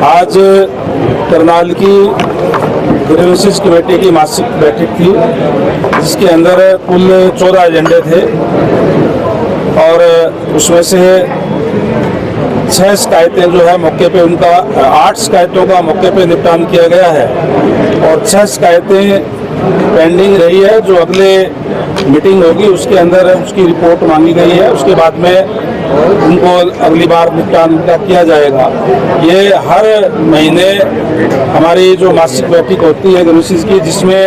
आज करनाल की grievances committee की मासिक बैठक थी, जिसके अंदर कुल 14 एजेंडे थे और उसमें से 6 शिकायतें जो है मौके पे उनका 8 शिकायतों का मौके पे निपटान किया गया है और 6 शिकायतें पेंडिंग रही है। जो अगले मीटिंग होगी उसके अंदर उसकी रिपोर्ट मांगी गई है, उसके बाद में उनको अगली बार निपटान किया जाएगा। ये हर महीने हमारी जो मासिक बैठक होती है ग्रीवेंसेस की, जिसमें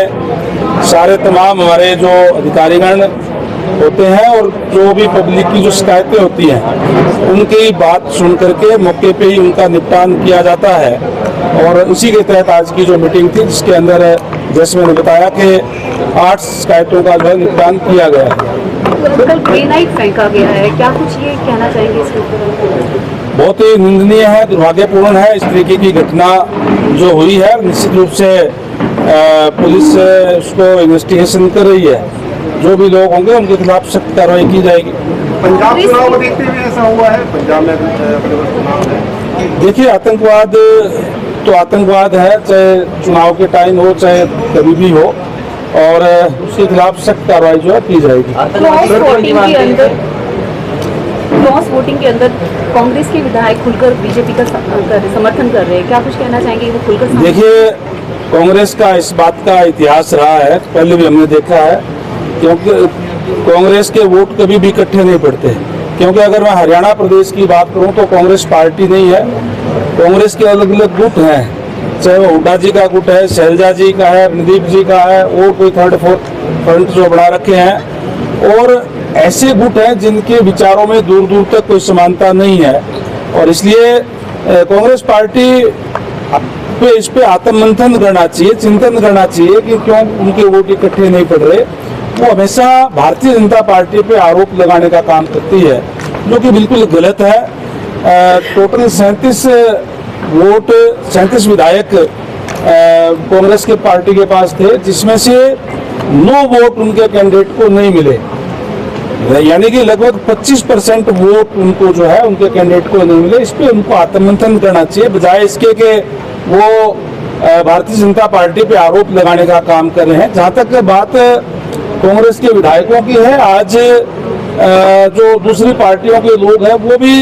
सारे तमाम हमारे जो अधिकारीगण होते हैं और जो भी पब्लिक की जो शिकायतें होती हैं उनकी बात सुन करके मौके पे ही उनका निपटान किया जाता है। और उसी के तहत आज की जो मीटिंग थी, जिसके अंदर जैसे मैंने बताया कि 8 शिकायतों का जो है निपटान किया गया है। कल ग्रेनाइट फेंका गया है, क्या कुछ ये कहना चाहेंगे इसके ऊपर? बहुत ही निंदनीय है, दुर्भाग्यपूर्ण है इस तरीके की घटना जो हुई है। निश्चित रूप से पुलिस उसको इन्वेस्टिगेशन कर रही है, जो भी लोग होंगे उनके खिलाफ सख्त कार्रवाई की जाएगी। पंजाब चुनाव को देखते हुए ऐसा हुआ है? पंजाब में चुनाव है, देखिए आतंकवाद तो आतंकवाद है, चाहे चुनाव के टाइम हो चाहे कभी भी हो, और उसके खिलाफ सख्त कार्रवाई जो है की जाएगी। क्रॉस वोटिंग के अंदर कांग्रेस के विधायक खुलकर बीजेपी का समर्थन कर रहे हैं, क्या कुछ कहना चाहेंगे? वो खुलकर देखिए, कांग्रेस का इस बात का इतिहास रहा है, पहले भी हमने देखा है, क्योंकि कांग्रेस के वोट कभी भी इकट्ठे नहीं पड़ते। क्योंकि अगर मैं हरियाणा प्रदेश की बात करूं तो कांग्रेस पार्टी नहीं है, कांग्रेस के अलग अलग गुट हैं, चाहे वो हुड्डा जी का गुट है, शैलजा जी का है, रणदीप जी का है, और कोई थर्ड फोर्थ फ्रंट जो बना रखे हैं, और ऐसे गुट हैं जिनके विचारों में दूर दूर तक कोई समानता नहीं है। और इसलिए कांग्रेस पार्टी पे इस पे आत्ममंथन करना चाहिए, चिंतन करना चाहिए कि क्यों उनके वोट इकट्ठे नहीं पड़ रहे। वो हमेशा भारतीय जनता पार्टी पे आरोप लगाने का काम करती है, जो कि बिल्कुल गलत है। टोटल 37 वोट 37 विधायक कांग्रेस के पार्टी के पास थे, जिसमें से 9 वोट उनके कैंडिडेट को नहीं मिले, यानी कि लगभग 25% वोट उनको जो है उनके कैंडिडेट को नहीं मिले। इस पे उनको आत्ममंथन करना चाहिए, बजाय इसके कि वो भारतीय जनता पार्टी पे आरोप लगाने का काम कर रहे हैं। जहां तक बात कांग्रेस के विधायकों की है, आज जो दूसरी पार्टियों के लोग हैं वो भी,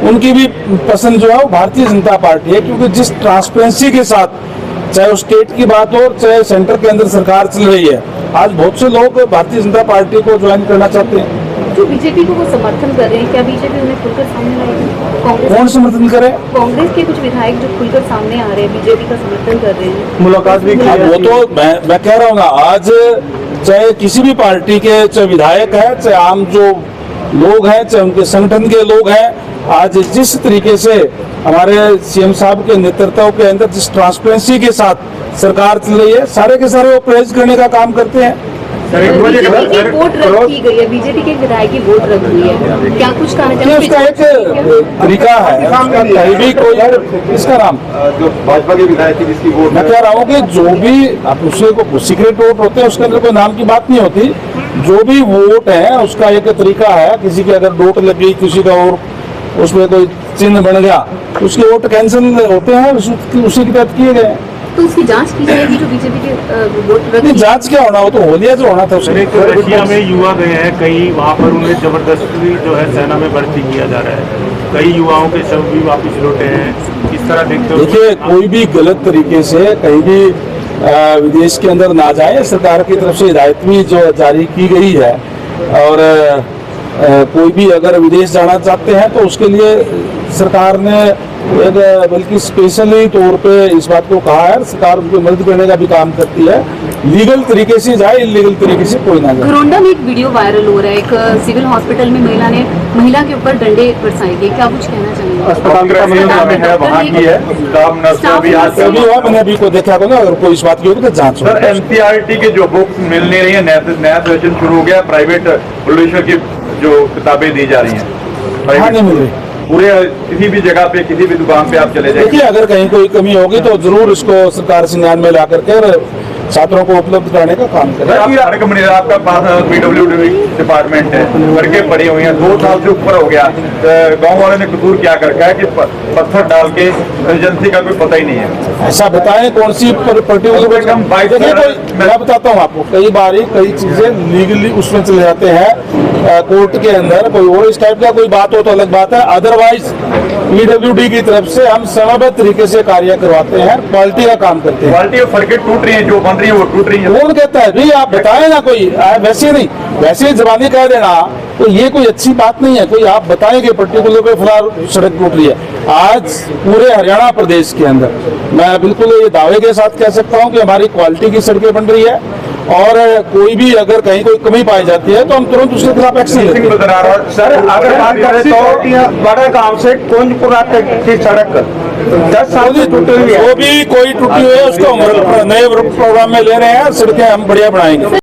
उनकी भी पसंद जो है वो भारतीय जनता पार्टी है, क्योंकि जिस ट्रांसपेरेंसी के साथ चाहे वो स्टेट की बात हो चाहे सेंटर के अंदर सरकार चल रही है, आज बहुत से लोग भारतीय जनता पार्टी को ज्वाइन करना चाहते हैं। जो बीजेपी को वो समर्थन कर रहे हैं, क्या बीजेपी उन्हें खुलकर सामने लाएगी? कौन समर्थन करे? कांग्रेस के कुछ विधायक जो खुलकर सामने आ रहे हैं, बीजेपी का समर्थन कर रहे हैं। मुलाकात भी की है। वो तो मैं कह रहा हूँ ना, आज चाहे किसी भी पार्टी के, चाहे विधायक है, चाहे आम जो लोग हैं, चाहे उनके संगठन के लोग हैं, आज जिस तरीके से हमारे सीएम साहब के नेतृत्व के अंदर जिस ट्रांसपेरेंसी के साथ सरकार चल रही है, सारे के सारे वो प्रेज करने का काम करते हैं। बीजेपी की वोट रद्द की गई है, बीजेपी के विधायक की वोट रद्द हुई है, क्या कुछ कहना चाहिए? उसका एक तरीका है, कहीं भी कोई, इसका नाम जो भाजपा के विधायक की जिसकी वोट, मैं कह रहा हूँ कि जो भी दूसरे को सीक्रेट वोट होते हैं, उसके अंदर कोई नाम की बात नहीं होती। जो भी वोट है उसका एक तरीका है, किसी की अगर डोट लगी, किसी का और उसमें कोई चिन्ह बन गया, उसके वोट कैंसिल होते हैं, उसी के तहत किए गए। तो उसकी जांच की जाएगी, जो बीजेपी के वोट रद्द। जांच क्या होना, वो तो होलिया जो होना था उसमें। रशिया में युवा गए हैं कई, वहाँ पर उन्हें जबरदस्ती जो है सेना में भर्ती किया जा रहा है, कई युवाओं के शव भी वापस लौटे हैं, किस तरह देखते हो? देखिए, कोई भी गलत तरीके से कहीं भी विदेश के अंदर ना जाए, सरकार की तरफ से हिदायत भी जो जारी की गई है, और कोई भी अगर विदेश जाना चाहते हैं तो उसके लिए सरकार ने एक बल्कि स्पेशली तौर पे इस बात को कहा है, सरकार उनकी मदद करने का भी काम करती है। लीगल तरीके से जाए, इलीगल तरीके से कोई ना जाए। घरोंडा में एक वीडियो वायरल हो रहा है, एक सिविल हॉस्पिटल में महिला के ऊपर डंडे बरसाए गए, क्या कुछ कहना चाहेंगे? अस्पताल में है, वहाँ की है, अभी हुआ, मैंने अभी को देखा होगा, अगर कोई इस बात की होगी तो जांच हो। सर, एनसीईआरटी के जो बुक्स मिल नहीं रही है, नया सेशन शुरू हो गया, प्राइवेट पब्लिशर की जो किताबें दी जा रही हैं, हाँ नहीं मिल रही, पूरे किसी भी जगह पे किसी भी दुकान पे आप चले जाइए। देखिए, अगर कहीं कोई कमी होगी तो जरूर इसको सरकार संज्ञान में ला करके छात्रों को उपलब्ध कराने का काम करें। सड़क बनी आपका पास PWD डिपार्टमेंट है, सड़कें पड़ी हुई हैं, 2 साल से ऊपर हो गया, गांव वाले ने कसूर क्या कर रखा है कि पत्थर डाल के एजेंसी का कोई पता ही नहीं है। ऐसा बताएं कौन सी पर्टिकुलर, हम बाइक मैं बताता हूँ आपको, कई चीजें लीगली उसमें चले जाते हैं कोर्ट के अंदर, कोई और इस टाइप का कोई बात हो तो अलग बात है। अदरवाइज PWD की तरफ से हम समयबद्ध तरीके से कार्य करवाते हैं, क्वालिटी का काम करते हैं। क्वालिटी ऑफ सड़कें टूट रही है, जो बन रही है वो टूट रही है। कौन कहता है भाई, आप बताएं ना कोई, वैसे नहीं, वैसे जबानी कह देना तो ये कोई अच्छी बात नहीं है। कोई आप बताएं कि पर्टिकुलर पे फिलहाल सड़क टूट रही है। आज पूरे हरियाणा प्रदेश के अंदर मैं बिल्कुल ये दावे के साथ कह सकता हूं कि हमारी क्वालिटी की सड़कें बन रही है, और कोई भी अगर कहीं कोई कमी पाई जाती है तो हम तुरंत उसके खिलाफ एक्शन लेते हैं। सर अगर बात करें तो बड़ा गांव से कुंजपुरा तक की सड़क 10 साल से टूटी हुई है। वो भी कोई टूटी हुई है उसको हम नए प्रोग्राम में ले रहे हैं, सड़कें हम बढ़िया बनाएंगे।